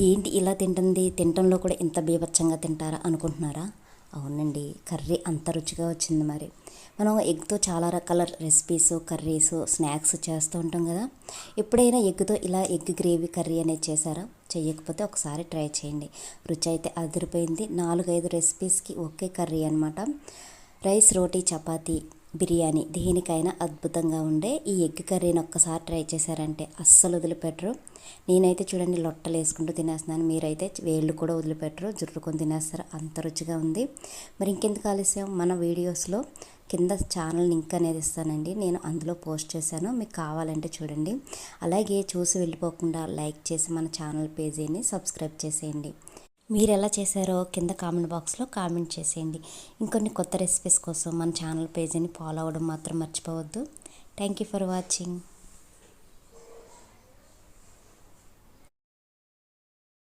ఏంటి ఇలా తింటుంది, తినటంలో కూడా ఇంత బీభత్సంగా తింటారా అనుకుంటున్నారా? అవునండి, కర్రీ అంత రుచిగా వచ్చింది. మరి మనం ఎగ్తో చాలా రకాల రెసిపీస్, కర్రీస్, స్నాక్స్ చేస్తూ ఉంటాం కదా. ఎప్పుడైనా ఎగ్తో ఇలా ఎగ్ గ్రేవీ కర్రీ అనేది చేశారా? చేయకపోతే ఒకసారి ట్రై చేయండి. రుచి అయితే అదిరిపోయింది. 4-5 రెసిపీస్కి ఒకే కర్రీ అనమాట. రైస్, రోటీ, చపాతీ, బిర్యానీ దేనికైనా అద్భుతంగా ఉండే ఈ ఎగ్ కర్రీని ఒక్కసారి ట్రై చేశారంటే అస్సలు వదిలిపెట్టరు. నేనైతే చూడండి లొట్టలు వేసుకుంటూ తినేస్తున్నాను. మీరైతే వేళ్ళు కూడా వదిలిపెట్టరు, జుర్రుకొని తినేస్తారు, అంత రుచిగా ఉంది. మరి ఇంకెందుకు ఆలస్యం, మన వీడియోస్లో కింద ఛానల్ లింక్ అనేది ఇస్తానండి, నేను అందులో పోస్ట్ చేశాను, మీకు కావాలంటే చూడండి. అలాగే చూసి వెళ్ళిపోకుండా లైక్ చేసి మన ఛానల్ పేజీని సబ్స్క్రైబ్ చేసేయండి. మీరు ఎలా చేశారో కింద కామెంట్ బాక్స్లో కామెంట్ చేసేయండి. ఇంకొన్ని కొత్త రెసిపీస్ కోసం మన ఛానల్ పేజీని ఫాలో అవ్వడం మాత్రం మర్చిపోవద్దు. Thank you for watching.